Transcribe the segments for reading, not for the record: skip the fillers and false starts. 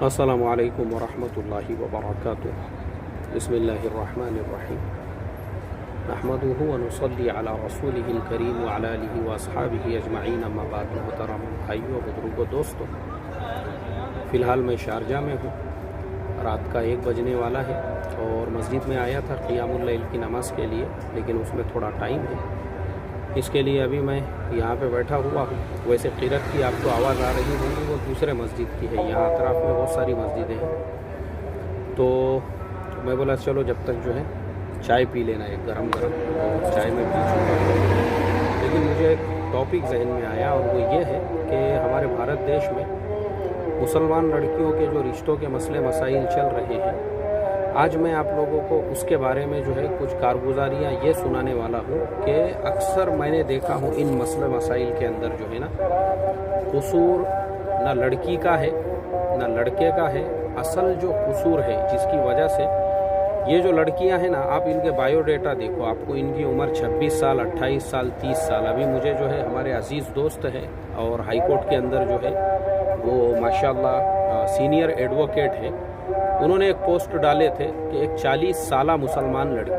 السلام علیکم ورحمۃ اللہ وبرکاتہ۔ بسم اللہ الرحمن الرحیم۔ نحمده ونصلی علی رسولہ الکریم وعلی آلہ واصحابہ اجمعین، اما بعد۔ محترم بھائیو، بزرگوں، دوستو، فی الحال میں شارجہ میں ہوں، رات کا 1 بجنے والا ہے اور مسجد میں آیا تھا قیام اللیل کی نماز کے لیے، لیکن اس میں تھوڑا ٹائم ہے، اس کے لیے ابھی میں یہاں پہ بیٹھا ہوا ہوں۔ ویسے قرأت کی آپ کو آواز آ رہی ہوگی، وہ دوسرے مسجد کی ہے، یہاں اطراف میں بہت ساری مسجدیں ہیں، تو میں بولا چلو جب تک جو ہے چائے پی لینا ہے گرم گرم، اور چائے میں پی چکا ہوں۔ لیکن مجھے ایک ٹاپک ذہن میں آیا، اور وہ یہ ہے کہ ہمارے بھارت دیش میں مسلمان لڑکیوں کے جو رشتوں کے مسئلے مسائل چل رہے ہیں، آج میں آپ لوگوں کو اس کے بارے میں جو ہے کچھ کارگزاریاں یہ سنانے والا ہوں کہ اکثر میں نے دیکھا ہوں ان مسئلے مسائل کے اندر جو ہے نا، قصور نہ لڑکی کا ہے نہ لڑکے کا ہے۔ اصل جو قصور ہے جس کی وجہ سے یہ جو لڑکیاں ہیں نا، آپ ان کے بایو ڈیٹا دیکھو، آپ کو ان کی عمر 26 سال 28 سال 30 سال۔ ابھی مجھے جو ہے ہمارے عزیز دوست ہے اور ہائی کورٹ کے اندر جو ہے وہ ماشاءاللہ سینئر ایڈوکیٹ ہے، انہوں نے ایک پوسٹ ڈالے تھے کہ ایک 40 سالہ مسلمان لڑکی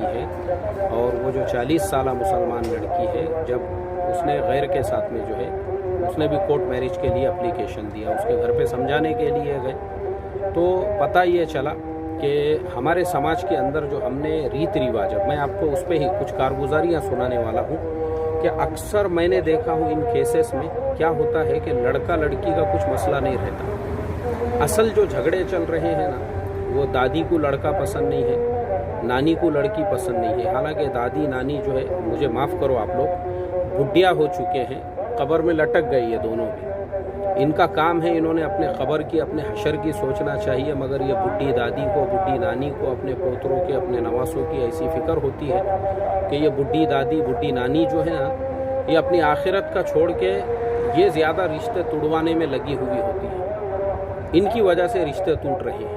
ہے، اور وہ جو 40 سالہ مسلمان لڑکی ہے، جب اس نے غیر کے ساتھ میں جو ہے اس نے بھی کورٹ میرج کے لیے اپلیکیشن دیا، اس کے گھر پہ سمجھانے کے لیے گئے، تو پتہ یہ چلا کہ ہمارے سماج کے اندر جو ہم نے ریت رواج، اب میں آپ کو اس پہ ہی کچھ کارگزاریاں سنانے والا ہوں کہ اکثر میں نے دیکھا ہوں ان کیسز میں کیا ہوتا ہے کہ لڑکا لڑکی کا کچھ مسئلہ نہیں رہتا۔ اصل جو جھگڑے چل رہے ہیں نا، وہ دادی کو لڑکا پسند نہیں ہے، نانی کو لڑکی پسند نہیں ہے۔ حالانکہ دادی نانی جو ہے، مجھے معاف کرو آپ لوگ، بڈھیا ہو چکے ہیں، قبر میں لٹک گئی یہ دونوں بھی۔ ان کا کام ہے، انہوں نے اپنے قبر کی، اپنے حشر کی سوچنا چاہیے، مگر یہ بڈھی دادی کو، بڈھی نانی کو، اپنے پوتروں کے، اپنے نواسوں کی ایسی فکر ہوتی ہے کہ یہ بڈھی دادی، بڈھی نانی جو ہے نا، یہ اپنی آخرت کا چھوڑ کے یہ زیادہ رشتے توڑوانے میں لگی ہوئی ہوتی ہے، ان کی وجہ سے رشتے ٹوٹ رہے ہیں۔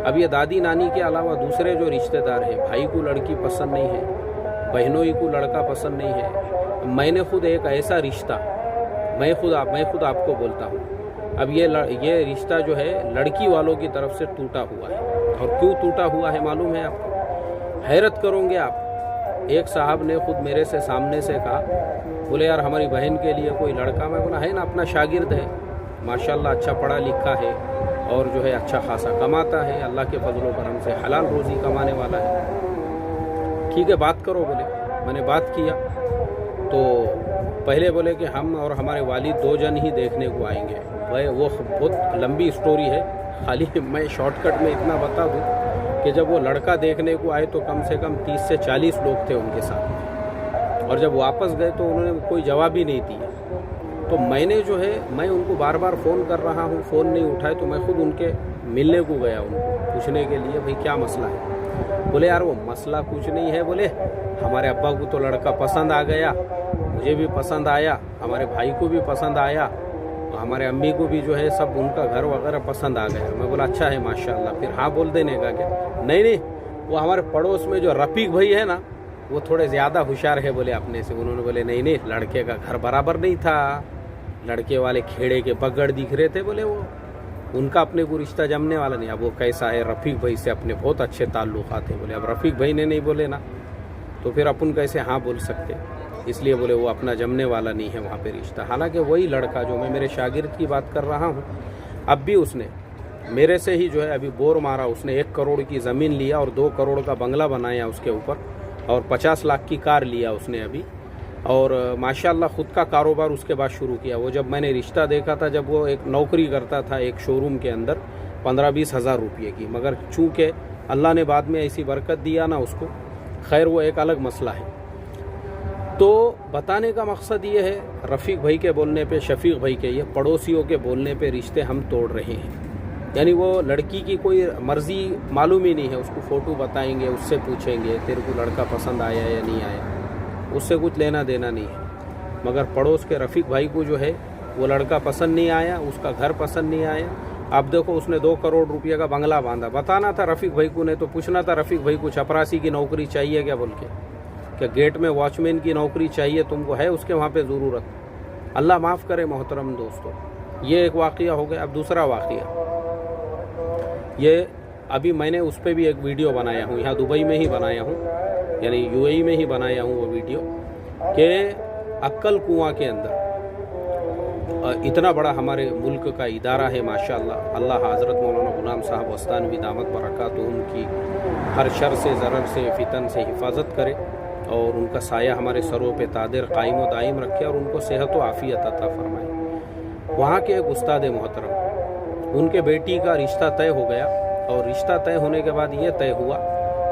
اب یہ دادی نانی کے علاوہ دوسرے جو رشتہ دار ہیں، بھائی کو لڑکی پسند نہیں ہے، بہنوں کو لڑکا پسند نہیں ہے۔ میں نے خود ایک ایسا رشتہ، میں خود آپ کو بولتا ہوں، اب یہ رشتہ جو ہے لڑکی والوں کی طرف سے ٹوٹا ہوا ہے، اور کیوں ٹوٹا ہوا ہے معلوم ہے آپ کو؟ حیرت کرو گے آپ، ایک صاحب نے خود میرے سے سامنے سے کہا، بولے یار ہماری بہن کے لیے کوئی لڑکا۔ میں بولا ہے نا، اپنا شاگرد ہے، ماشاءاللہ اچھا پڑھا لکھا ہے، اور جو ہے اچھا خاصا کماتا ہے، اللہ کے فضل و کرم سے حلال روزی کمانے والا ہے، ٹھیک ہے بات کرو۔ بولے میں نے بات کیا تو پہلے بولے کہ ہم اور ہمارے والد 2 جن ہی دیکھنے کو آئیں گے۔ وہ بہت لمبی سٹوری ہے، خالی میں شارٹ کٹ میں اتنا بتا دوں کہ جب وہ لڑکا دیکھنے کو آئے تو کم سے کم 30 سے 40 لوگ تھے ان کے ساتھ، اور جب واپس گئے تو انہوں نے کوئی جواب ہی نہیں دیا۔ تو میں نے جو ہے، میں ان کو بار بار فون کر رہا ہوں، فون نہیں اٹھائے، تو میں خود ان کے ملنے کو گیا، ان کو پوچھنے کے لیے بھئی کیا مسئلہ ہے۔ بولے یار وہ مسئلہ کچھ نہیں ہے، بولے ہمارے ابا کو تو لڑکا پسند آ گیا، مجھے بھی پسند آیا، ہمارے بھائی کو بھی پسند آیا، ہمارے امی کو بھی جو ہے سب ان کا گھر وغیرہ پسند آ گیا۔ میں بولا اچھا ہے ماشاءاللہ، پھر ہاں بول دینے کا کیا؟ نہیں، وہ ہمارے پڑوس میں جو رفیق بھائی ہے نا، وہ تھوڑے زیادہ ہوشیار ہے بولے اپنے سے۔ انہوں نے بولے نہیں، لڑکے کا گھر برابر نہیں تھا، لڑکے والے کھیڑے کے بگڑ دکھ رہے تھے، بولے وہ ان کا اپنے کو رشتہ جمنے والا نہیں۔ اب وہ کیسا ہے، رفیق بھائی سے اپنے بہت اچھے تعلقات ہیں، بولے اب رفیق بھائی نے نہیں بولے نا، تو پھر اپن کیسے ہاں بول سکتے؟ اس لیے بولے وہ اپنا جمنے والا نہیں ہے وہاں پہ رشتہ۔ حالانکہ وہی لڑکا جو میں میرے شاگرد کی بات کر رہا ہوں، اب بھی اس نے میرے سے ہی جو ہے ابھی بور مارا، اس نے 1 کروڑ کی زمین لیا اور 2 کروڑ کا بنگلہ بنایا اس کے اوپر، اور 50 لاکھ کی کار لیا اس نے ابھی، اور ماشاءاللہ خود کا کاروبار اس کے بعد شروع کیا۔ وہ جب میں نے رشتہ دیکھا تھا، جب وہ ایک نوکری کرتا تھا ایک شو روم کے اندر 15-20 ہزار روپے کی، مگر چونکہ اللہ نے بعد میں ایسی برکت دیا نا اس کو، خیر وہ ایک الگ مسئلہ ہے۔ تو بتانے کا مقصد یہ ہے، رفیق بھائی کے بولنے پہ، شفیق بھائی کے، یہ پڑوسیوں کے بولنے پہ رشتے ہم توڑ رہے ہیں۔ یعنی وہ لڑکی کی کوئی مرضی معلوم ہی نہیں ہے، اس کو فوٹو بتائیں گے، اس سے پوچھیں گے تیرے کو لڑکا پسند آیا یا نہیں آیا، اس سے کچھ لینا دینا نہیں ہے۔ مگر پڑوس کے رفیق بھائی کو جو ہے وہ لڑکا پسند نہیں آیا، اس کا گھر پسند نہیں آیا۔ اب دیکھو اس نے 2 کروڑ روپے کا بنگلہ باندھا۔ بتانا تھا رفیق بھائی کو، نہیں تو پوچھنا تھا رفیق بھائی کو چپراسی کی نوکری چاہیے کیا بول کے، کہ گیٹ میں واچ مین کی نوکری چاہیے تم کو، ہے اس کے وہاں پہ ضرورت؟ اللہ معاف کرے محترم دوستو، یہ ایک واقعہ ہو گیا. اب دوسرا واقعہ یہ ابھی میں نے اس پہ بھی ایک ویڈیو بنایا ہوں, یہاں دبئی میں ہی بنایا ہوں, یعنی UAE میں ہی بنایا ہوں وہ ویڈیو, کہ عقل کنواں کے اندر اتنا بڑا ہمارے ملک کا ادارہ ہے ماشاءاللہ. اللہ حضرت مولانا غلام صاحب وستانوی دامت برکاتہم کی ہر شر سے, ضرر سے, فتن سے حفاظت کرے, اور ان کا سایہ ہمارے سروں پہ تادر قائم و دائم رکھے, اور ان کو صحت و عافیت عطا فرمائے. وہاں کے ایک استاد محترم, ان کے بیٹی کا رشتہ طے ہو گیا, اور رشتہ طے ہونے کے بعد یہ طے ہوا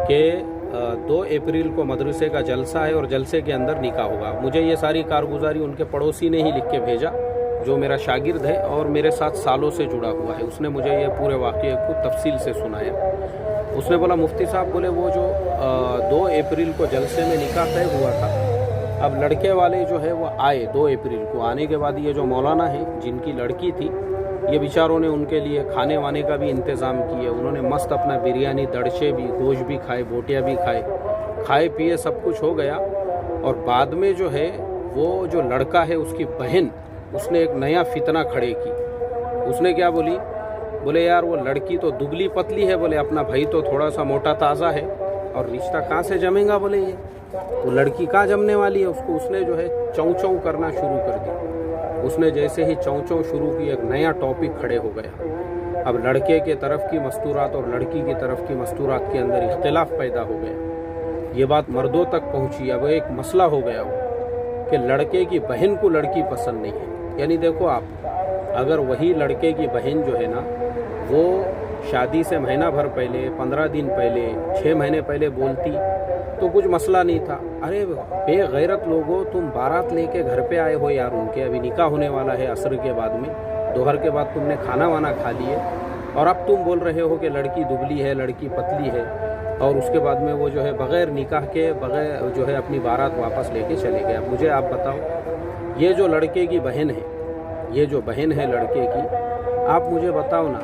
کہ 2 اپریل کو مدرسے کا جلسہ ہے, اور جلسے کے اندر نکاح ہوگا. مجھے یہ ساری کارگزاری ان کے پڑوسی نے ہی لکھ کے بھیجا, جو میرا شاگرد ہے اور میرے ساتھ سالوں سے جڑا ہوا ہے. اس نے مجھے یہ پورے واقعے کو تفصیل سے سنایا. اس نے بولا مفتی صاحب بولے وہ جو 2 اپریل کو جلسے میں نکاح طے ہوا تھا, اب لڑکے والے جو ہے وہ آئے 2 اپریل کو. آنے کے بعد یہ جو مولانا ہے جن کی لڑکی تھی, یہ بیچاروں نے ان کے لیے کھانے وانے کا بھی انتظام کیے. انہوں نے مست اپنا بریانی, دڑچے بھی, گوشت بھی کھائے, بوٹیاں بھی کھائے پیے, سب کچھ ہو گیا. اور بعد میں جو ہے وہ جو لڑکا ہے اس کی بہن, اس نے ایک نیا فتنہ کھڑے کی. اس نے کیا بولی, بولے یار وہ لڑکی تو دبلی پتلی ہے, بولے اپنا بھائی تو تھوڑا سا موٹا تازہ ہے, اور رشتہ کہاں سے جمے گا, بولے یہ وہ لڑکی کہاں جمنے والی ہے. اس نے جو ہے چوں چوں کرنا شروع کر دی. اس نے جیسے ہی چوں چوں شروع کی, ایک نیا ٹاپک کھڑے ہو گیا. اب لڑکے کے طرف کی مستورات اور لڑکی کی طرف کی مستورات کے اندر اختلاف پیدا ہو گیا. یہ بات مردوں تک پہنچی. اب ایک مسئلہ ہو گیا کہ لڑکے کی بہن کو لڑکی پسند نہیں ہے. یعنی دیکھو آپ, اگر وہی لڑکے کی بہن جو ہے نا, وہ شادی سے مہینہ بھر پہلے, 15 دن پہلے, 6 مہینے پہلے بولتی تو کچھ مسئلہ نہیں تھا. ارے بے غیرت لوگوں, تم بارات لے کے گھر پہ آئے ہو یار, ان کے ابھی نکاح ہونے والا ہے عصر کے بعد میں, دوہر کے بعد تم نے کھانا وانا کھا لیے, اور اب تم بول رہے ہو کہ لڑکی دبلی ہے, لڑکی پتلی ہے, اور اس کے بعد میں وہ جو ہے بغیر نکاح کے, بغیر جو ہے اپنی بارات واپس لے کے چلے گئے. اب مجھے آپ بتاؤ, یہ جو لڑکے کی بہن ہے, یہ جو بہن ہے لڑکے کی, آپ مجھے بتاؤ نا,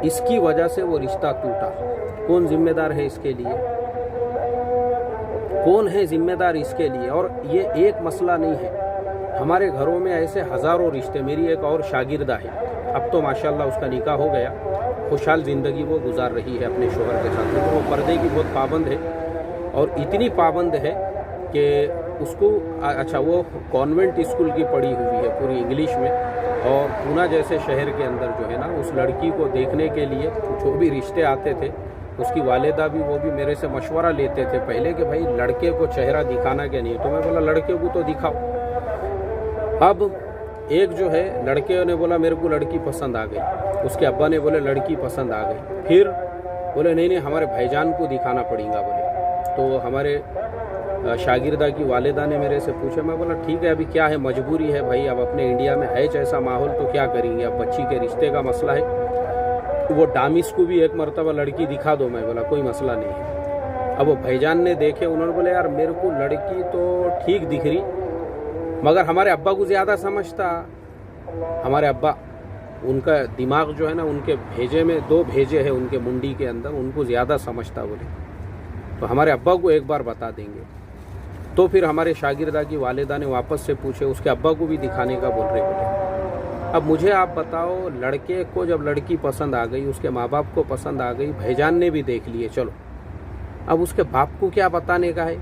اس کی وجہ سے وہ رشتہ ٹوٹا, کون ذمہ دار ہے اس کے لیے؟ کون ہے ذمہ دار اس کے لیے؟ اور یہ ایک مسئلہ نہیں ہے, ہمارے گھروں میں ایسے ہزاروں رشتے. میری ایک اور شاگردہ ہے, اب تو ماشاءاللہ اس کا نکاح ہو گیا, خوشحال زندگی وہ گزار رہی ہے اپنے شوہر کے ساتھ. لیکن وہ پردے کی بہت پابند ہے, اور اتنی پابند ہے کہ اس کو, اچھا وہ کانوینٹ اسکول کی پڑھی ہوئی ہے پوری انگلش میں, اور پونا جیسے شہر کے اندر جو ہے نا, اس لڑکی کو دیکھنے کے لیے جو بھی رشتے آتے تھے, اس کی والدہ بھی, وہ بھی میرے سے مشورہ لیتے تھے پہلے کہ بھائی لڑکے کو چہرہ دکھانا کہ نہیں. تو میں بولا لڑکے کو تو دکھاؤ. اب ایک جو ہے لڑکے نے بولا میرے کو لڑکی پسند آ گئی, اس کے ابا نے بولے لڑکی پسند آ گئی, پھر بولے نہیں ہمارے بھائی جان کو دکھانا پڑے گا بولے. تو ہمارے شاگردہ کی والدہ نے میرے سے پوچھا. میں بولا ٹھیک ہے, ابھی کیا ہے, مجبوری ہے بھائی, اب اپنے انڈیا میں ہے جیسا ماحول تو کیا کریں گے, اب بچی کے رشتے کا مسئلہ ہے, وہ ڈامس کو بھی ایک مرتبہ لڑکی دکھا دو. میں بولا کوئی مسئلہ نہیں ہے. اب وہ بھائی جان نے دیکھے, انہوں نے بولے یار میرے کو لڑکی تو ٹھیک دکھ رہی, مگر ہمارے ابا کو زیادہ سمجھتا. ہمارے ابا, ان کا دماغ جو ہے نا, ان کے بھیجے میں 2 بھیجے ہیں ان کے منڈی کے اندر, ان کو زیادہ سمجھتا بولے. تو ہمارے ابا کو ایک بار بتا دیں گے. تو پھر ہمارے شاگردہ کی والدہ نے واپس سے پوچھے, اس کے ابا کو بھی دکھانے کا بول رہے بولے. اب مجھے آپ بتاؤ, لڑکے کو جب لڑکی پسند آ گئی, اس کے ماں باپ کو پسند آ گئی, بھائی جان نے بھی دیکھ لیے, چلو اب اس کے باپ کو کیا بتانے کا ہے؟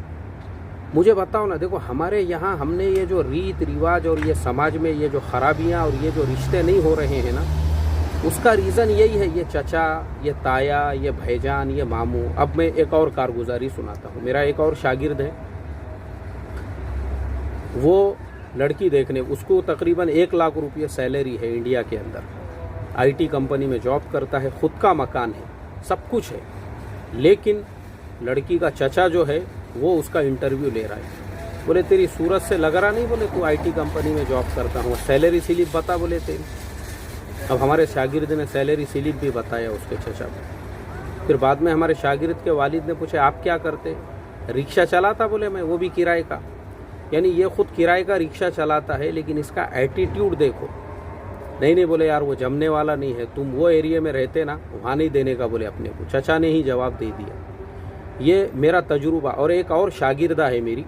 مجھے بتاؤ نا. دیکھو ہمارے یہاں ہم نے یہ جو ریت رواج اور یہ سماج میں یہ جو خرابیاں اور یہ جو رشتے نہیں ہو رہے ہیں نا, اس کا ریزن یہی ہے, یہ چچا, یہ تایا, یہ بھائی جان, یہ ماموں. اب میں ایک اور کارگزاری سناتا ہوں. میرا ایک اور شاگرد ہے, وہ لڑکی دیکھنے, اس کو تقریباً 1 لاکھ روپیہ سیلری ہے انڈیا کے اندر, IT کمپنی میں جاب کرتا ہے, خود کا مکان ہے, سب کچھ ہے. لیکن لڑکی کا چچا جو ہے وہ اس کا انٹرویو لے رہا ہے. بولے تیری صورت سے لگ رہا نہیں, بولے تو IT کمپنی میں جاب کرتا ہوں, سیلری سلپ بتا بولے تیری. اب ہمارے شاگرد نے سیلری سلپ بھی بتایا اس کے چچا کو. پھر بعد میں ہمارے شاگرد کے والد نے پوچھا آپ کیا کرتے؟ رکشہ چلاتا. بولے میں, وہ بھی کرائے کا. یعنی یہ خود کرائے کا رکشہ چلاتا ہے, لیکن اس کا ایٹیٹیوڈ دیکھو. نہیں بولے یار وہ جمنے والا نہیں ہے, تم وہ ایریے میں رہتے نا, وہاں نہیں دینے کا بولے اپنے کو. چچا نے ہی جواب دے دیا. یہ میرا تجربہ. اور ایک اور شاگردہ ہے میری,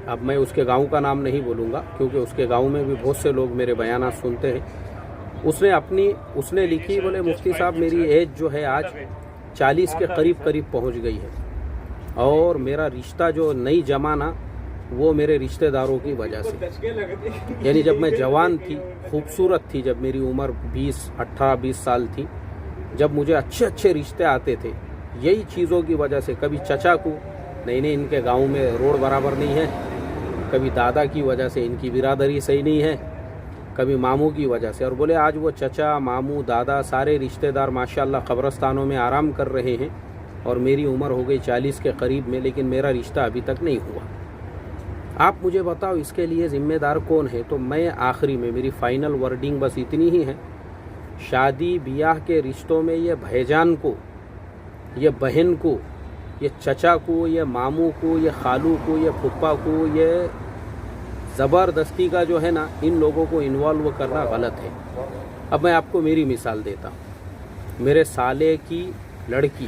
اب میں اس کے گاؤں کا نام نہیں بولوں گا کیونکہ اس کے گاؤں میں بھی بہت سے لوگ میرے بیانات سنتے ہیں. اس نے لکھی، بولے مفتی صاحب میری ایج جو ہے آج 40 کے قریب پہنچ گئی ہے، اور میرا رشتہ جو نہیں جما نا وہ میرے رشتہ داروں کی وجہ سے، یعنی جب میں جوان تھی، خوبصورت تھی، جب میری عمر 18-20 سال تھی، جب مجھے اچھے رشتے آتے تھے، یہی چیزوں کی وجہ سے، کبھی چچا کو نہیں ان کے گاؤں میں روڈ برابر نہیں ہے، کبھی دادا کی وجہ سے ان کی برادری صحیح نہیں ہے، کبھی ماموں کی وجہ سے، اور بولے آج وہ چچا، ماموں، دادا سارے رشتہ دار ماشاءاللہ قبرستانوں میں آرام کر رہے ہیں، اور میری عمر ہو گئی 40 کے قریب میں، لیکن میرا رشتہ ابھی تک نہیں ہوا۔ آپ مجھے بتاؤ اس کے لیے ذمہ دار کون ہے؟ تو میں آخری میں میری فائنل ورڈنگ بس اتنی ہی ہے، شادی بیاہ کے رشتوں میں یہ بھائیجان کو، یہ بہن کو، یہ چچا کو، یہ ماموں کو، یہ خالو کو، یہ پھپھا کو، یہ زبردستی کا جو ہے نا ان لوگوں کو انوالو کرنا غلط ہے۔ اب میں آپ کو میری مثال دیتا ہوں۔ میرے سالے کی لڑکی،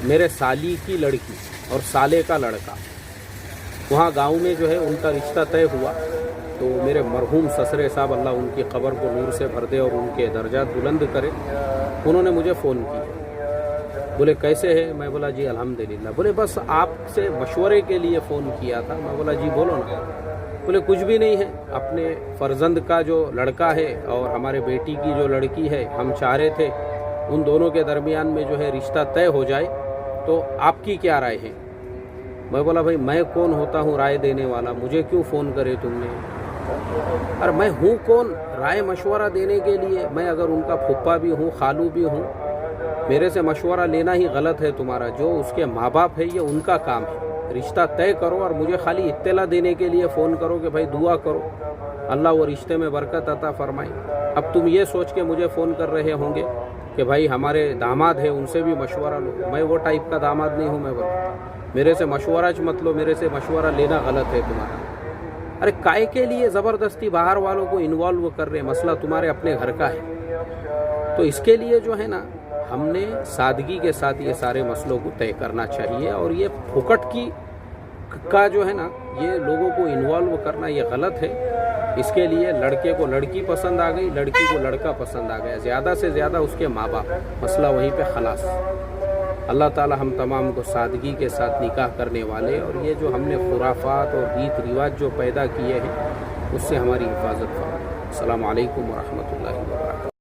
میرے سالی کی لڑکی اور سالے کا لڑکا، وہاں گاؤں میں جو ہے ان کا رشتہ طے ہوا، تو میرے مرحوم سسرے صاحب اللہ ان کی قبر کو نور سے بھر دے اور ان کے درجات بلند کرے، انہوں نے مجھے فون کیا، بولے کیسے ہے؟ میں بولا جی الحمدللہ۔ بولے بس آپ سے مشورے کے لیے فون کیا تھا۔ میں بولا جی بولو نا۔ بولے کچھ بھی نہیں ہے، اپنے فرزند کا جو لڑکا ہے اور ہمارے بیٹی کی جو لڑکی ہے، ہم چاہ رہے تھے ان دونوں کے درمیان میں جو ہے رشتہ طے ہو جائے، تو آپ کی کیا رائے ہے؟ میں بولا بھائی میں کون ہوتا ہوں رائے دینے والا، مجھے کیوں فون کرے تم نے؟ اور میں ہوں کون رائے مشورہ دینے کے لیے؟ میں اگر ان کا پھپھا بھی ہوں، خالو بھی ہوں، میرے سے مشورہ لینا ہی غلط ہے تمہارا۔ جو اس کے ماں باپ ہے یہ ان کا کام ہے، رشتہ طے کرو اور مجھے خالی اطلاع دینے کے لیے فون کرو کہ بھائی دعا کرو اللہ وہ رشتے میں برکت عطا فرمائے۔ اب تم یہ سوچ کے مجھے فون کر رہے ہوں گے کہ بھائی ہمارے داماد ہیں ان سے بھی مشورہ لو۔ میں وہ ٹائپ کا داماد نہیں ہوں۔ میں بولا میرے سے مشورہ مت لو، میرے سے مشورہ لینا غلط ہے تمہارا۔ ارے کائے کے لیے زبردستی باہر والوں کو انوالو کر رہے؟ مسئلہ تمہارے اپنے گھر کا ہے۔ تو اس کے لیے جو ہے نا ہم نے سادگی کے ساتھ یہ سارے مسئلوں کو طے کرنا چاہیے، اور یہ پھکٹ کا جو ہے نا یہ لوگوں کو انوالو کرنا یہ غلط ہے۔ اس کے لیے لڑکے کو لڑکی پسند آ گئی، لڑکی کو لڑکا پسند آ گیا، زیادہ سے زیادہ اس کے ماں باپ، مسئلہ وہیں پہ خلاص۔ اللہ تعالی ہم تمام کو سادگی کے ساتھ نکاح کرنے والے، اور یہ جو ہم نے خرافات اور ریت رواج جو پیدا کیے ہیں اس سے ہماری حفاظت فرمائے۔ السلام علیکم ورحمۃ اللہ وبرکاتہ۔